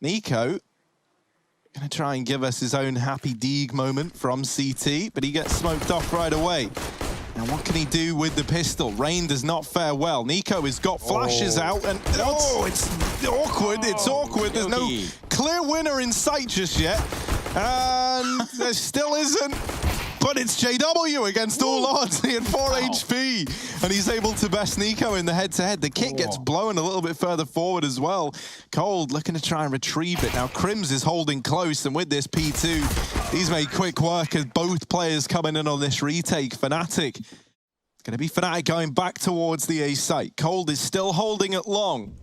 niko gonna try and give us his own happy Deeg moment from CT, but he gets smoked off right away. Now what can he do with the pistol? Rain does not fare well. niko has got flashes out and it's awkward, it's awkward. There's no clear winner in sight just yet. And there still isn't. But it's JW against all odds. He had 4 HP, and he's able to best niko in the head-to-head. The kit gets blown a little bit further forward as well. Cold looking to try and retrieve it. Now Crims is holding close, and with this P2, he's made quick work as both players coming in on this retake. Fnatic, it's going to be Fnatic going back towards the A site. Cold is still holding it long.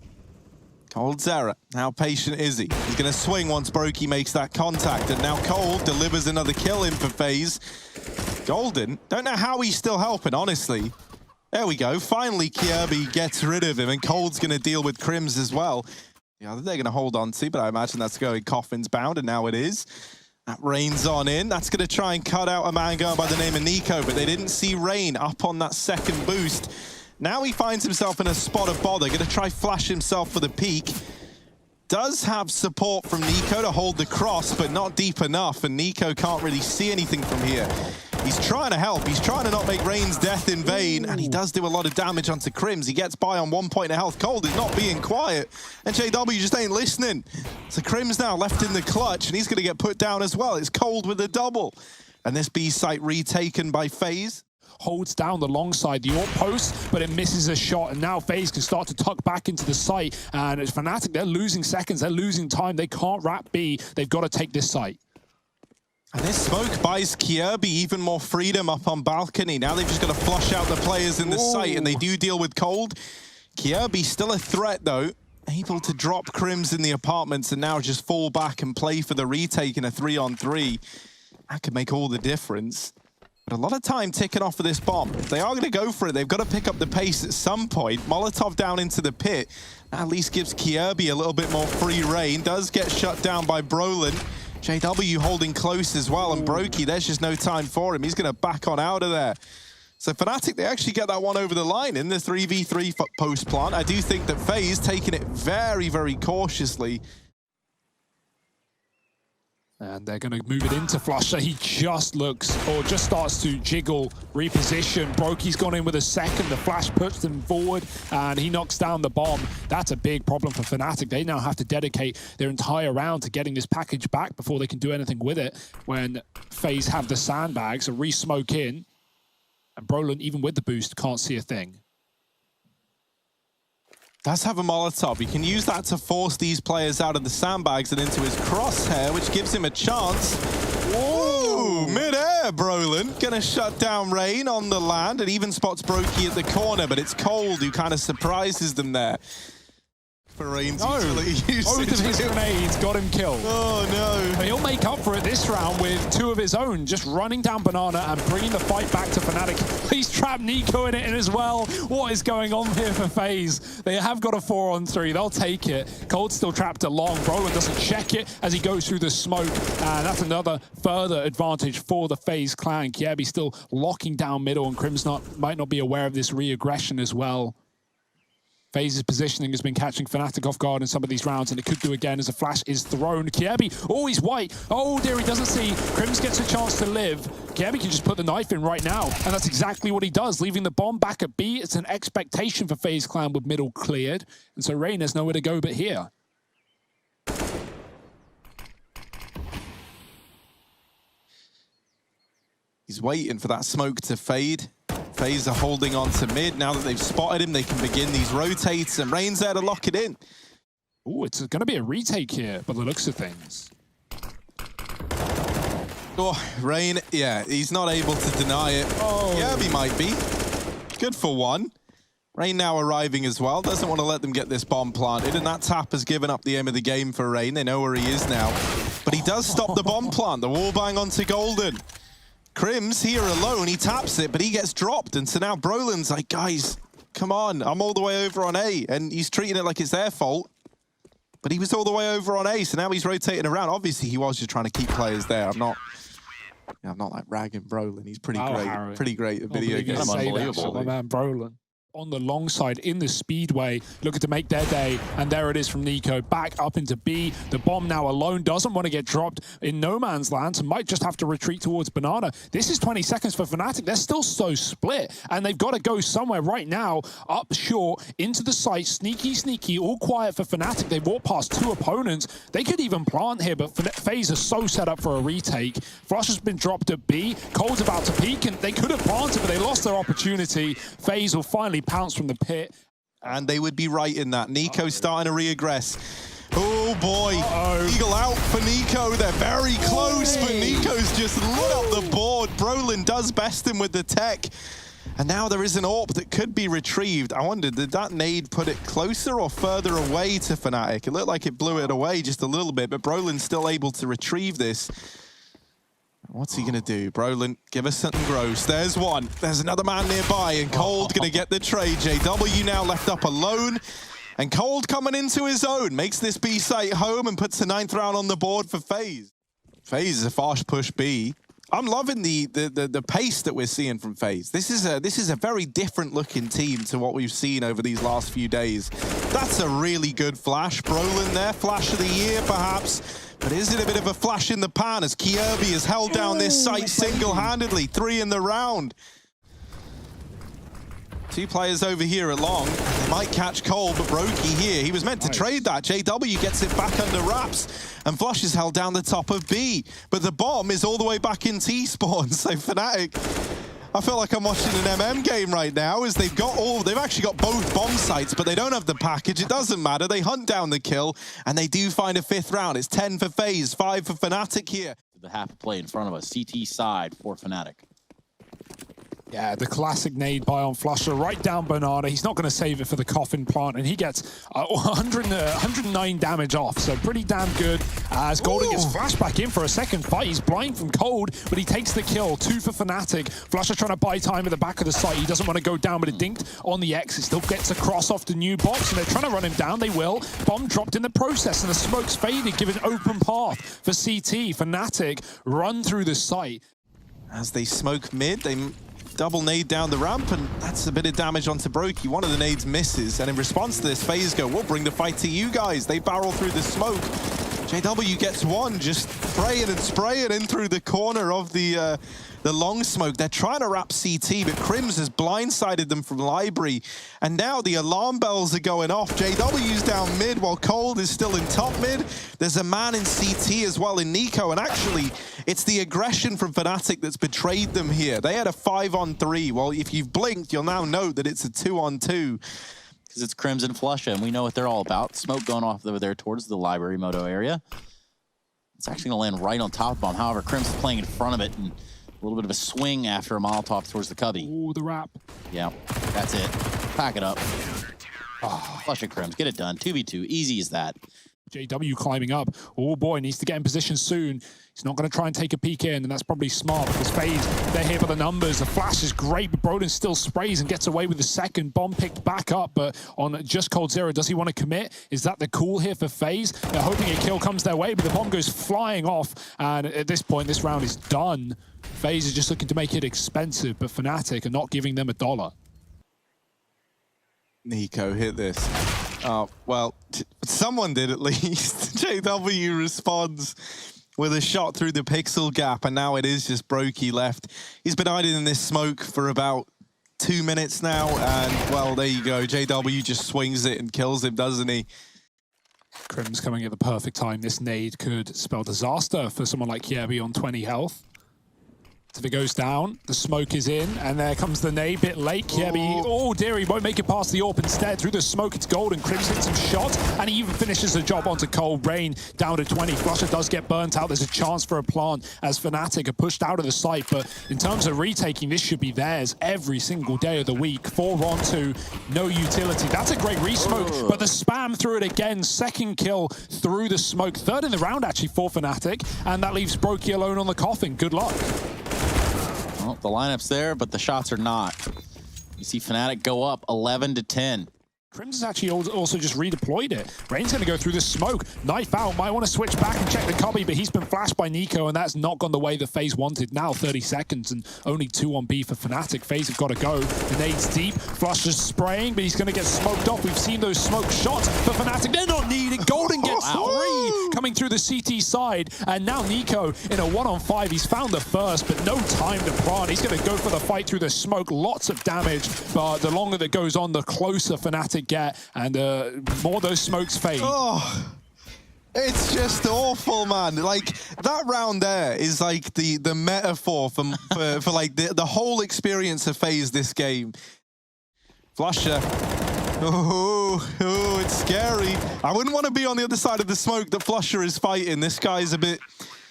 coldzera, how patient is he? He's going to swing once Brokey makes that contact, and now Cold delivers another kill in for Faze. Golden, don't know how he's still helping, honestly. There we go, finally Kirby gets rid of him, and Cold's going to deal with Crims as well. The other they're going to hold on to, but I imagine that's going coffins bound, and now it is. That Rain's on in. That's going to try and cut out a man going by the name of niko, but they didn't see Rain up on that second boost. Now he finds himself in a spot of bother, going to try flash himself for the peak. Does have support from niko to hold the cross, but not deep enough, and niko can't really see anything from here. He's trying to help, he's trying to not make Rain's death in vain, and he does do a lot of damage onto Crims. He gets by on 1 point of health. Cold is not being quiet, and JW just ain't listening. So Crims now left in the clutch, and he's going to get put down as well. It's Cold with a double. And this B site retaken by Faze. Holds down the long side, the AWP post, but it misses a shot, and now FaZe can start to tuck back into the site, and it's Fnatic, they're losing seconds, they're losing time, they can't wrap B, they've got to take this site. And this smoke buys Kirby even more freedom up on balcony. Now they've just got to flush out the players in the site, and they do deal with Cold. Kirby still a threat though, able to drop Crims in the apartments and now just fall back and play for the retake in a 3-on-3. That could make all the difference. But a lot of time ticking off for this bomb. If they are going to go for it, they've got to pick up the pace at some point. Molotov down into the pit. That at least gives Kirby a little bit more free reign. Does get shut down by Brolin. JW holding close as well. And Brokey, there's just no time for him. He's going to back on out of there. So Fnatic, they actually get that one over the line in the 3v3 post plant. I do think that Faze taking it very, very cautiously. And they're going to move it into Flusher. He just looks, or just starts to jiggle, reposition. Brokey's gone in with a second. The flash puts them forward, and he knocks down the bomb. That's a big problem for Fnatic. They now have to dedicate their entire round to getting this package back before they can do anything with it. When FaZe have the sandbags, a re-smoke in, and Brolin, even with the boost, can't see a thing. Does have a Molotov. He can use that to force these players out of the sandbags and into his crosshair, which gives him a chance. Ooh, mid-air, Brolin. Gonna shut down Rain on the land. It even spots Brokey at the corner, but it's Cold who kind of surprises them there. For Rain's utility usage. Both of his grenades got him killed. Oh, no. But he'll make up for it this round with 2 of his own, just running down Banana and bringing the fight back to Fnatic. He's trapped niko in it as well. What is going on here for FaZe? They have got a 4-on-3. They'll take it. Cold's still trapped at long. Brolin doesn't check it as he goes through the smoke. And that's another further advantage for the Faze clan. Kirby still locking down middle, and Crims might not be aware of this re-aggression as well. FaZe's positioning has been catching Fnatic off guard in some of these rounds, and it could do again as a flash is thrown. Kirby, oh, he's white. Oh, dear, he doesn't see. Crims gets a chance to live. Kirby can just put the knife in right now, and that's exactly what he does, leaving the bomb back at B. It's an expectation for Faze clan with middle cleared, and so Rain has nowhere to go but here. He's waiting for that smoke to fade. Faze are holding on to mid. Now that they've spotted him, they can begin these rotates, and Rain's there to lock it in. Oh, it's going to be a retake here, by the looks of things. Oh, Rain, yeah, he's not able to deny it. Oh. Kirby might be. Good for one. Rain now arriving as well. Doesn't want to let them get this bomb planted, and that tap has given up the aim of the game for Rain. They know where he is now. But he does stop the bomb plant. The wallbang onto Golden. Crims here alone, he taps it, but he gets dropped. And so now Brolin's like, guys, come on, I'm all the way over on A. And he's treating it like it's their fault. But he was all the way over on A, so now he's rotating around. Obviously, he was just trying to keep players there. I'm not like ragging Brolin. He's pretty great. Harry. Pretty great at video games. Unbelievable. My man Brolin. On the long side in the speedway, looking to make their day, and there it is from niko, back up into B. The bomb now alone, doesn't want to get dropped in no man's land, so might just have to retreat towards banana. This is 20 seconds for Fnatic. They're still so split, and they've got to go somewhere right now, up short, into the site, sneaky, all quiet for Fnatic. They walk past two opponents. They could even plant here, but Faze is so set up for a retake. Flush has been dropped at B. Cold's about to peek, and they could have planted, but they lost their opportunity. Faze will finally pounce from the pit. And they would be right in that. niko starting to reaggress. Oh boy, Eagle out for niko. They're very close, but niko's just lit up the board. Brolin does best him with the tech. And now there is an AWP that could be retrieved. I wondered, did that nade put it closer or further away to Fnatic? It looked like it blew it away just a little bit, but Brolin's still able to retrieve this. What's he gonna do? Brolin, give us something gross. There's one. There's another man nearby, and Cold gonna get the trade. JW now left up alone, and Cold coming into his own. Makes this B site home and puts the 9th round on the board for Faze. Faze is a fast push B. I'm loving the pace that we're seeing from Faze. This is a very different looking team to what we've seen over these last few days. That's a really good flash. Brolin there, flash of the year perhaps. But is it a bit of a flash in the pan as Kierby has held down this site single-handedly? 3 in the round. 2 players over here at long. They might catch Cole, but Brokey here. He was meant to trade that. JW gets it back under wraps. And Flush is held down the top of B. But the bomb is all the way back in T-spawn. So Fnatic, I feel like I'm watching an MM game right now, as they've actually got both bomb sites, but they don't have the package. It doesn't matter. They hunt down the kill, and they do find a 5th round. It's 10 for Faze, 5 for Fnatic here. The half play in front of us, CT side for Fnatic. Yeah, the classic nade by on Flusher right down banana. He's not going to save it for the coffin plant, and he gets 109 damage off, so pretty damn good. As Golden gets flashed back in for a second fight. He's blind from Cold, but he takes the kill. 2 for Fnatic. Flusher trying to buy time at the back of the site. He doesn't want to go down, but it dinked on the X. It still gets across off the new box, and they're trying to run him down. They will. Bomb dropped in the process, and the smoke's faded, giving open path for CT. Fnatic run through the site. As they smoke mid, they double nade down the ramp, and that's a bit of damage onto Brokey. One of the nades misses, and in response to this, Faze go, we'll bring the fight to you guys. They barrel through the smoke. JW gets one, just spraying in through the corner of the long smoke. They're trying to wrap CT, but Crims has blindsided them from library. And now the alarm bells are going off. JW's down mid while Cold is still in top mid. There's a man in CT as well in niko, and actually, it's the aggression from Fnatic that's betrayed them here. They had a 5-on-3. Well, if you've blinked, you'll now know that it's a 2-on-2. Because it's Crimson Flusha, and we know what they're all about. Smoke going off over there towards the library moto area. It's actually going to land right on top of them. However, Crim's playing in front of it, and a little bit of a swing after a Molotov towards the cubby. Ooh, the wrap. Yeah, that's it. Pack it up. Oh, Flush and Crims, get it done. 2v2, easy as that. JW climbing up. Oh boy, needs to get in position soon. He's not going to try and take a peek in, and that's probably smart because Faze, they're here for the numbers. The flash is great, but Broden still sprays and gets away with the second. Bomb picked back up, but on just coldzera, does he want to commit? Is that the call here for Faze? They're hoping a kill comes their way, but the bomb goes flying off, and at this point, this round is done. Faze is just looking to make it expensive, but Fnatic are not giving them $1. niko hit this. Oh, well, someone did at least. JW responds with a shot through the pixel gap, and now it is just Brokey left. He's been hiding in this smoke for about 2 minutes now, and, well, there you go. JW just swings it and kills him, doesn't he? Crim's coming at the perfect time. This nade could spell disaster for someone like Kierby on 20 health. If it goes down, the smoke is in, and there comes the nade, bit late. Kierby, oh dear, he won't make it past the AWP instead. Through the smoke, it's Golden. Crims hits some shots, and he even finishes the job onto Cold. Rain down to 20. Flusher does get burnt out. There's a chance for a plant as Fnatic are pushed out of the site, but in terms of retaking, this should be theirs every single day of the week. 4-on-2, no utility. That's a great resmoke, but the spam through it again. Second kill through the smoke. Third in the round, actually, for Fnatic, and that leaves Brokey alone on the coffin. Good luck. Well, the lineup's there, but the shots are not. You see Fnatic go up 11-10. Crim's has actually also just redeployed it. Rain's going to go through the smoke. Knife out. Might want to switch back and check the cubby, but he's been flashed by niko, and that's not gone the way that Faze wanted. Now 30 seconds and only 2 on B for Fnatic. Faze have got to go. The nade's deep. Flusher's spraying, but he's going to get smoked off. We've seen those smoke shots for Fnatic. They're not needed. Golden gets 3 coming through the CT side, and now niko in a 1-on-5. He's found the first, but no time to plant. He's going to go for the fight through the smoke. Lots of damage, but the longer that goes on, the closer Fnatic get, and more those smokes fade. Oh, it's just awful, man. Like, that round there is like the metaphor for like the whole experience of Faze this game. Flusher. Oh, it's scary. I wouldn't want to be on the other side of the smoke that Flusher is fighting. This guy's a bit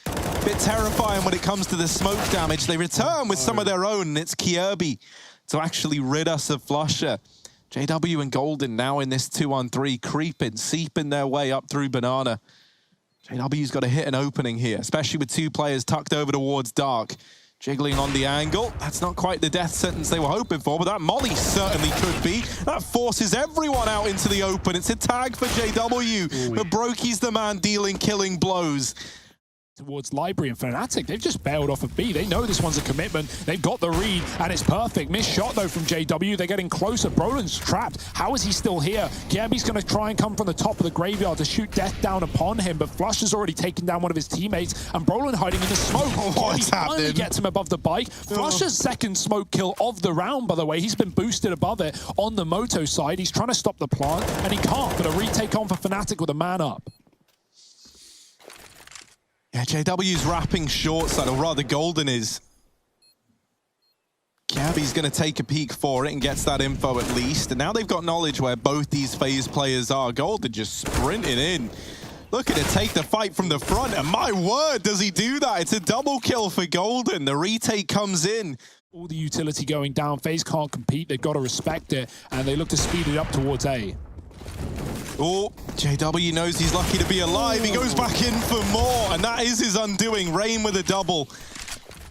terrifying when it comes to the smoke damage. They return with some of their own, and it's Kirby to actually rid us of Flusher. JW and Golden now in this 2-on-3, creeping, seeping their way up through Banana. JW's got to hit an opening here, especially with 2 players tucked over towards Dark. Jiggling on the angle. That's not quite the death sentence they were hoping for, but that molly certainly could be. That forces everyone out into the open. It's a tag for JW, but Brokey's the man dealing killing blows. Towards Library and Fnatic, they've just bailed off of B. They know this one's a commitment. They've got the read, and it's perfect. Missed shot, though, from JW. They're getting closer. Brolin's trapped. How is he still here? Kirby's going to try and come from the top of the graveyard to shoot death down upon him, but Flush has already taken down one of his teammates, and Brolin hiding in the smoke. Kirby finally gets him above the bike. Flusher's second smoke kill of the round, by the way. He's been boosted above it on the Moto side. He's trying to stop the plant, and he can't, but a retake on for Fnatic with a man up. Yeah, JW's wrapping short side, or rather Golden is. Kirby's going to take a peek for it and gets that info at least. And now they've got knowledge where both these Faze players are. Golden just sprinting in. Looking to take the fight from the front, and my word, does he do that? It's a double kill for Golden. The retake comes in. All the utility going down. Faze can't compete. They've got to respect it, and they look to speed it up towards A. Oh, JW knows he's lucky to be alive. He goes back in for more, and that is his undoing. Rain with a double.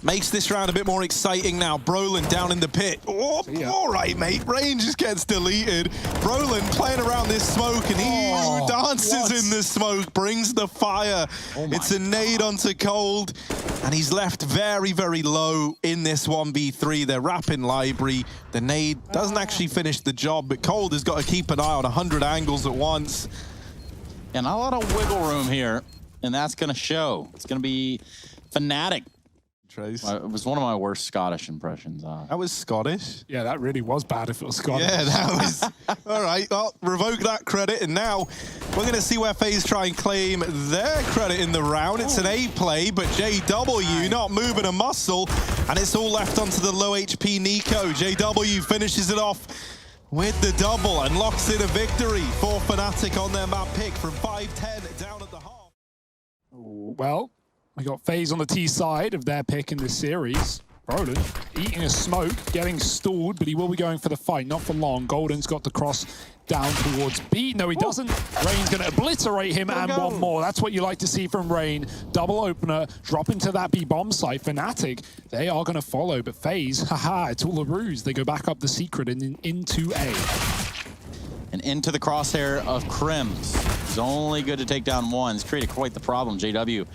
Makes this round a bit more exciting now. Brolin down in the pit. Oh, all right, mate. Rain just gets deleted. Brolin playing around this smoke, and he dances in the smoke, brings the fire. It's a nade onto Cold, and he's left very, very low in this 1v3. They're wrapping Library. The nade doesn't actually finish the job, but Cold has got to keep an eye on 100 angles at once. Yeah, not a lot of wiggle room here, and that's going to show. It's going to be Fnatic. It was one of my worst Scottish impressions. That was Scottish? Yeah, that really was bad if it was Scottish. Yeah, that was... All right, well, revoke that credit, and now we're going to see where FaZe try and claim their credit in the round. It's an A play, but JW not moving a muscle, and it's all left onto the low HP niko. JW finishes it off with the double and locks in a victory for Fnatic on their map pick from 5-10 down at the half. Well, we got FaZe on the T side of their pick in this series. Brolin eating a smoke, getting stalled, but he will be going for the fight, not for long. Golden's got the cross down towards B. No, he doesn't. Rain's going to obliterate him, and one more. That's what you like to see from Rain. Double opener, drop into that B bomb site. Fnatic, they are going to follow, but FaZe, haha, it's all a ruse. They go back up the secret and into A. And into the crosshair of Crims. It's only good to take down one. It's created quite the problem. JW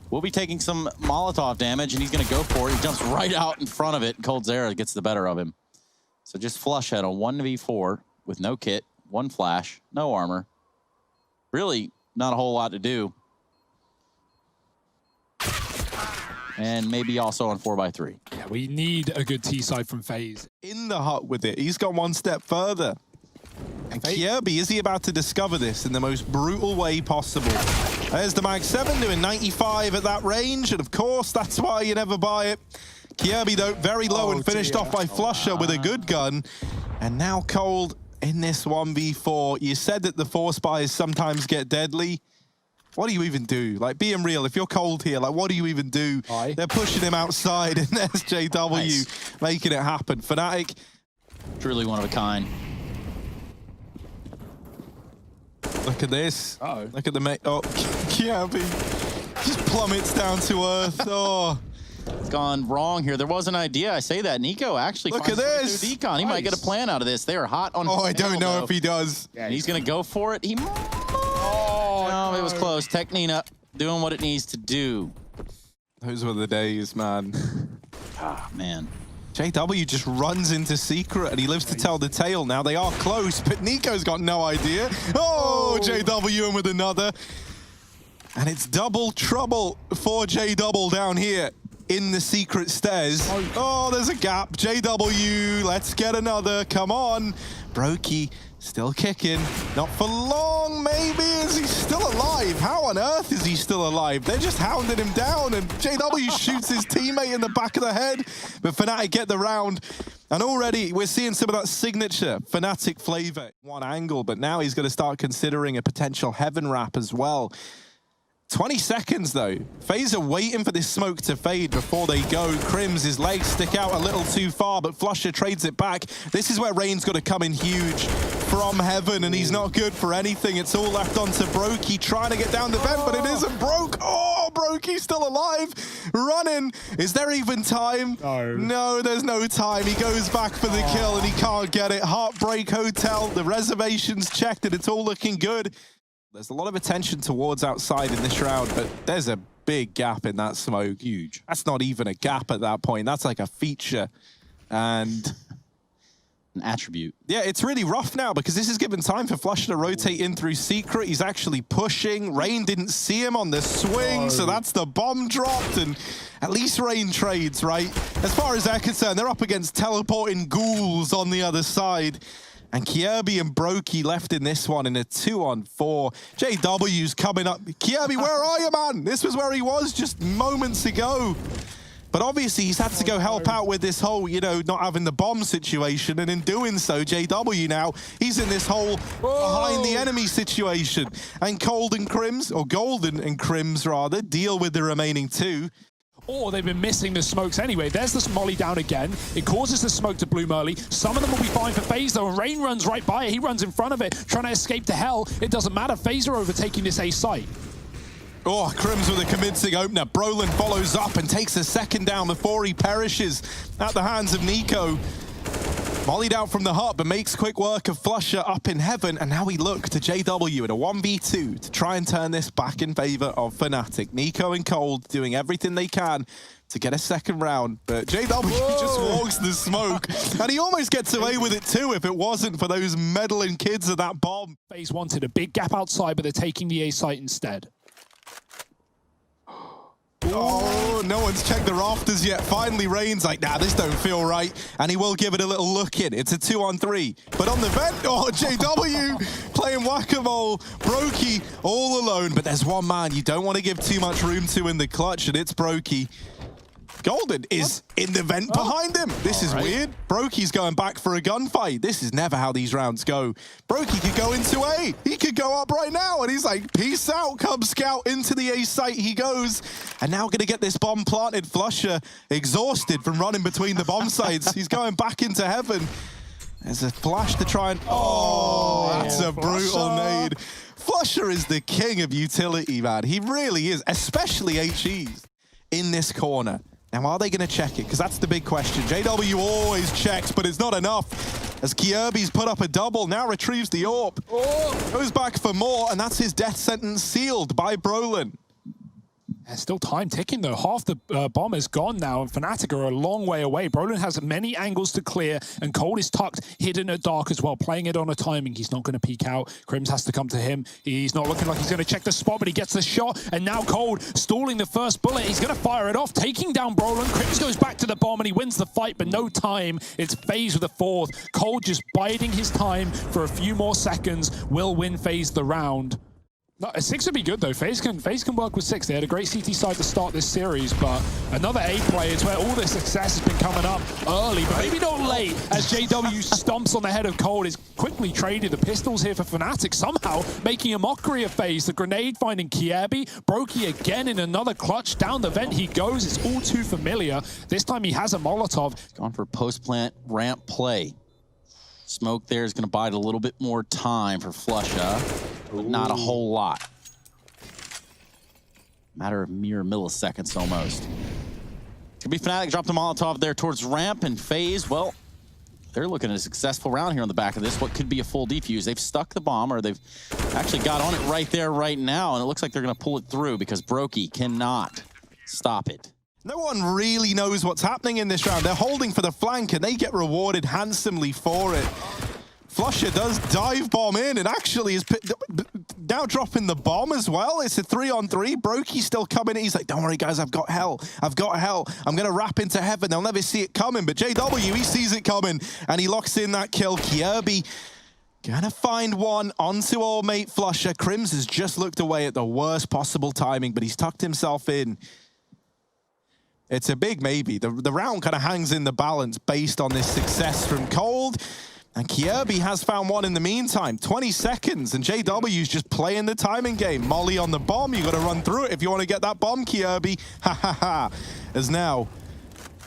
will be taking some Molotov damage, and he's going to go for it. He jumps right out in front of it. coldzera gets the better of him. So just flush head on 1v4 with no kit, one flash, no armor. Really not a whole lot to do. And maybe also on 4x3. Yeah, we need a good T side from FaZe. In the hut with it. He's gone one step further. And Kirby, is he about to discover this in the most brutal way possible? There's the Mag 7 doing 95 at that range, and of course, that's why you never buy it. Kirby, though, very low and finished off by Flusher with a good gun. And now Cold in this 1v4. You said that the force buys sometimes get deadly. What do you even do? Like, being real, if you're Cold here, like, what do you even do? They're pushing him outside, and there's JW making it happen. Fnatic. Truly one of a kind. Look at this. Look at the mate. Oh, Kirby just plummets down to earth. Oh, gone wrong here. There was an idea. I say that. niko actually Look finds at his way this. through Decon. He might get a plan out of this. They are hot on Oh, I his don't nail, know though. if he does. And he's going to go for it. Oh, it was close. Technina doing what it needs to do. Those were the days, man. Ah, man. JW just runs into secret and he lives to tell the tale. Now they are close, but niko's got no idea. Oh, JW in with another. And it's double trouble for JW down here in the secret stairs. Oh, there's a gap. JW, let's get another. Come on. Brokey still kicking. Not for long, maybe. Is he still alive? How on earth is he still alive? They're just hounding him down, and JW shoots his teammate in the back of the head. But Fnatic get the round. And already we're seeing some of that signature Fnatic flavor. One angle, but now he's going to start considering a potential heaven wrap as well. 20 seconds though. FaZe are waiting for this smoke to fade before they go. Crims, his legs stick out a little too far, but flusha trades it back. This is where Rain's got to come in huge from heaven, and he's not good for anything. It's all left onto Brokey trying to get down the vent, but it isn't broke. Oh, Brokey's still alive, running. Is there even time? No. No, there's no time. He goes back for the kill and he can't get it. Heartbreak Hotel, the reservations checked and it's all looking good. There's a lot of attention towards outside in this round, but there's a big gap in that smoke. Huge. That's not even a gap at that point. That's like a feature. And An attribute. yeah, it's really rough now because this is given time for flusha to rotate in through secret. He's actually pushing. Rain didn't see him on the swing, so that's the bomb dropped, and at least Rain trades, right? As far as they're concerned, they're up against teleporting ghouls on the other side. And Kjaerbye and Brokey left in this one in a 2-on-4. JW's coming up. Kjaerbye, where are you, man? This was where he was just moments ago. But obviously he's had to go help out with this whole, you know, not having the bomb situation. And in doing so, JW now, he's in this whole behind the enemy situation. And Golden and Crims rather, deal with the remaining two. Or they've been missing the smokes anyway. There's this molly down again. It causes the smoke to bloom early. Some of them will be fine for FaZe though, and Rain runs right by it. He runs in front of it, trying to escape to hell. It doesn't matter. FaZe are overtaking this A site. Oh, Crims with a convincing opener. Brolin follows up and takes a second down before he perishes at the hands of niko. Mollied out from the hut, but makes quick work of flusha up in heaven, and now we look to JW in a 1v2 to try and turn this back in favor of Fnatic. niko and Cold doing everything they can to get a second round, but JW just walks the smoke, and he almost gets away with it too if it wasn't for those meddling kids at that bomb. FaZe wanted a big gap outside, but they're taking the A site instead. Oh, no one's checked the rafters yet. Finally, Rain's like, nah, this don't feel right. And he will give it a little look in. It's a 2-on-3. But on the vent, oh, JW playing whack-a-mole. Brokey all alone. But there's one man you don't want to give too much room to in the clutch, and it's Brokey. Golden is in the vent behind him. This is weird. Brokey's going back for a gunfight. This is never how these rounds go. Brokey could go into A. He could go up right now. And he's like, peace out, Cub Scout. Into the A site he goes. And now going to get this bomb planted. flusha exhausted from running between the bomb sites. He's going back into heaven. There's a flash to try and... Oh, that's a brutal nade. flusha is the king of utility, man. He really is, especially HEs in this corner. Now, are they going to check it? Because that's the big question. JW always checks, but it's not enough. As Kjaerbye's put up a double, now retrieves the AWP. Goes back for more, and that's his death sentence sealed by Brolin. There's still time ticking though. Half the bomb is gone now, and Fnatic are a long way away. Brolin has many angles to clear, and Cold is tucked, hidden at dark as well, playing it on a timing. He's not going to peek out. Crims has to come to him. He's not looking like he's going to check the spot, but he gets the shot, and now Cold stalling the first bullet. He's going to fire it off, taking down Brolin. Crims goes back to the bomb, and he wins the fight, but no time. It's FaZe with the fourth. Cold just biding his time for a few more seconds. Will win FaZe the round. No, a 6 would be good though. FaZe can work with 6. They had a great CT side to start this series, but another A play is where all the success has been coming up early, but maybe not late, as JW stomps on the head of Cold. Is quickly traded. The pistols here for Fnatic, somehow making a mockery of FaZe. The grenade finding Kjaerbye. Brokey again in another clutch. Down the vent he goes. It's all too familiar. This time he has a Molotov. Gone for post-plant ramp play. Smoke there is going to bide a little bit more time for flusha, but not a whole lot. Matter of mere milliseconds almost. Could be Fnatic dropped the Molotov there towards ramp, and Faze, well, they're looking at a successful round here on the back of this. What could be a full defuse. They've stuck the bomb, or they've actually got on it right there, right now, and it looks like they're going to pull it through because Brokey cannot stop it. No one really knows what's happening in this round. They're holding for the flank, and they get rewarded handsomely for it. flusha does dive bomb in and actually is now dropping the bomb as well. It's a 3-on-3. Brokey's still coming in. He's like, don't worry, guys, I've got hell. I've got hell. I'm going to wrap into heaven. They'll never see it coming. But JW, he sees it coming, and he locks in that kill. Kjaerbye gonna find one onto old mate flusha. Crims has just looked away at the worst possible timing, but he's tucked himself in. It's a big maybe. The round kind of hangs in the balance based on this success from Cold. And Kjaerbye has found one in the meantime. 20 seconds, and JW's just playing the timing game. Molly on the bomb, you got to run through it if you want to get that bomb, Kjaerbye. Ha ha ha. As now,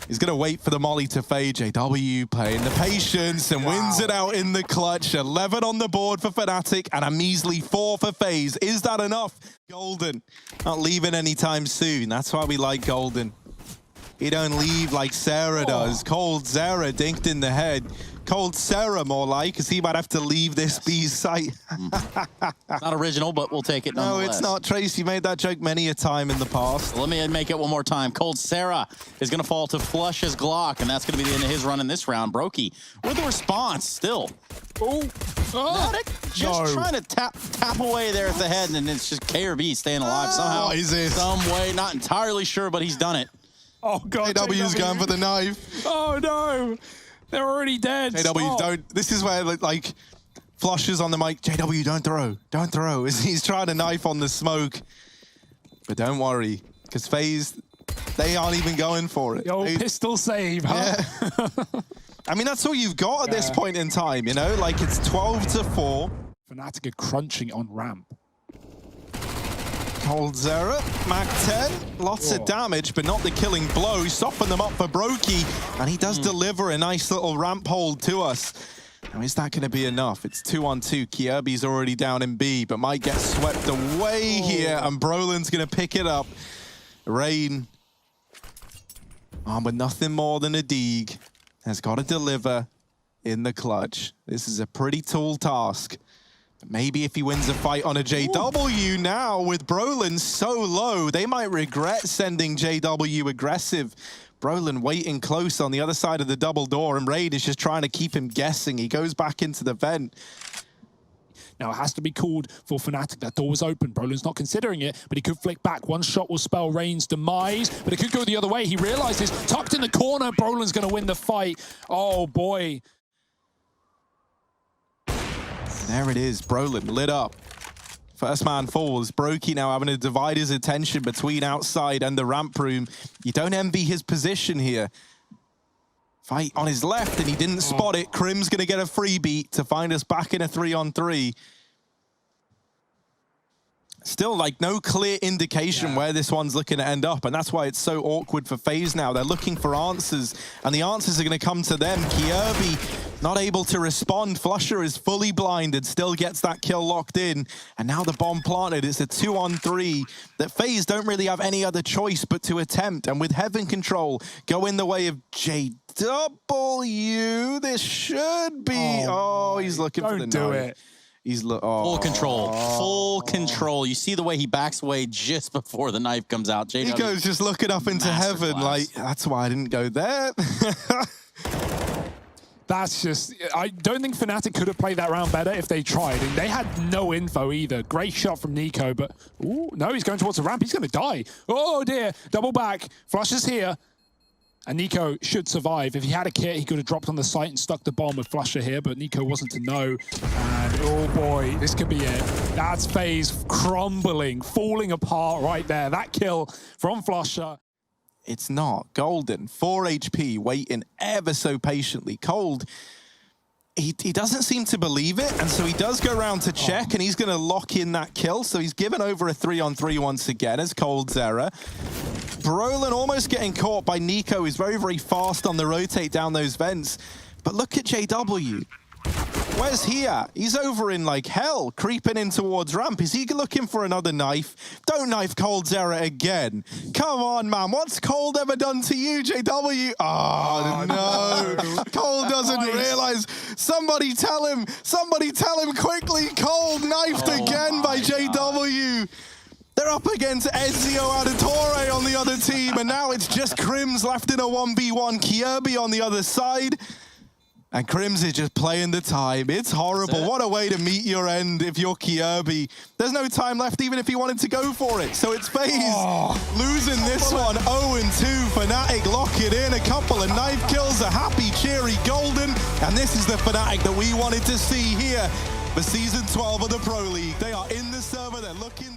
he's going to wait for the Molly to fade. JW playing the patience and wins it out in the clutch. 11 on the board for Fnatic and a measly 4 for Faze. Is that enough? Golden, not leaving anytime soon. That's why we like Golden. He don't leave like Sarah does. coldzera dinked in the head. coldzera more like, because he might have to leave this B's site. Not original, but we'll take it nonetheless. No, it's not. Trace, you made that joke many a time in the past. Let me make it one more time. coldzera is going to fall to flusha's Glock, and that's going to be the end of his run in this round. Brokey with the response still. Fnatic just trying to tap away there at the head, and it's just Kjaerbye staying alive somehow. Some way, not entirely sure, but he's done it. Oh, God. JW's going for the knife. Oh, no. They're already dead. JW, don't. This is where, like, flusha's on the mic. JW, don't throw. Don't throw. He's trying to knife on the smoke. But don't worry, because FaZe, they aren't even going for it. The old pistol save, huh? Yeah. I mean, that's all you've got at this point in time, you know? Like, it's 12-4. Fnatic are crunching on ramp. coldzera, Mac 10, lots of damage, but not the killing blow. Soften them up for Brokey, and he does deliver a nice little ramp hold to us. Now, is that going to be enough? It's 2-on-2. Kjaerbye's already down in B, but might get swept away here, and Brolin's going to pick it up. Rain, with nothing more than a dig, has got to deliver in the clutch. This is a pretty tall task. Maybe if he wins a fight on a JW now with Brolin so low, they might regret sending JW aggressive. Brolin waiting close on the other side of the double door, and Raid is just trying to keep him guessing. He goes back into the vent. Now it has to be called for Fnatic. That door was open. Brolin's not considering it, but he could flick back. One shot will spell Rain's demise, but it could go the other way. He realizes, tucked in the corner, Brolin's going to win the fight. Oh, boy. There it is, Brolin lit up. First man falls. Brokey now having to divide his attention between outside and the ramp room. You don't envy his position here. Fight on his left, and he didn't spot it. Crim's going to get a free beat to find us back in a 3-on-3. Still, like, no clear indication where this one's looking to end up, and that's why it's so awkward for FaZe now. They're looking for answers, and the answers are going to come to them. Kjaerbye not able to respond. flusha is fully blinded, still gets that kill locked in, and now the bomb planted. It's a 2-on-3 that FaZe don't really have any other choice but to attempt, and with heaven control go in the way of JW. This should be... Oh, he's looking for the Don't do knife. it. He's full control, full control. You see the way he backs away just before the knife comes out. JW, he goes just looking up into heaven like, that's why I didn't go there. That's just, I don't think Fnatic could have played that round better if they tried. And they had no info either. Great shot from niko, but ooh, no, he's going towards the ramp. He's going to die. Oh dear, double back. flusha's here. And niko should survive. If he had a kit, he could have dropped on the site and stuck the bomb with flusha here, but niko wasn't to know. And oh boy, this could be it. That's FaZe crumbling, falling apart right there. That kill from flusha. It's not. Golden, 4 HP, waiting ever so patiently. Cold, he doesn't seem to believe it, and so he does go around to check, and he's going to lock in that kill. So he's given over a 3-on-3 once again as coldzera. Brolin almost getting caught by niko. He's very, very fast on the rotate down those vents. But look at JW. Where's he at? He's over in like hell, creeping in towards ramp. Is he looking for another knife? Don't knife coldzera again. Come on, man. What's Cold ever done to you, JW? Oh, no. Cold doesn't realize. Somebody tell him quickly. Cold knifed again by JW. They're up against Ezio Auditore on the other team, and now it's just Crims left in a 1v1. Kirby on the other side. And Crims is just playing the time. It's horrible. What a way to meet your end if you're Kirby. There's no time left even if he wanted to go for it. So it's Faze losing this one. 0-2. Fnatic lock it in. A couple of knife kills. A happy, cheery Golden. And this is the Fnatic that we wanted to see here for Season 12 of the Pro League. They are in the server. They're looking...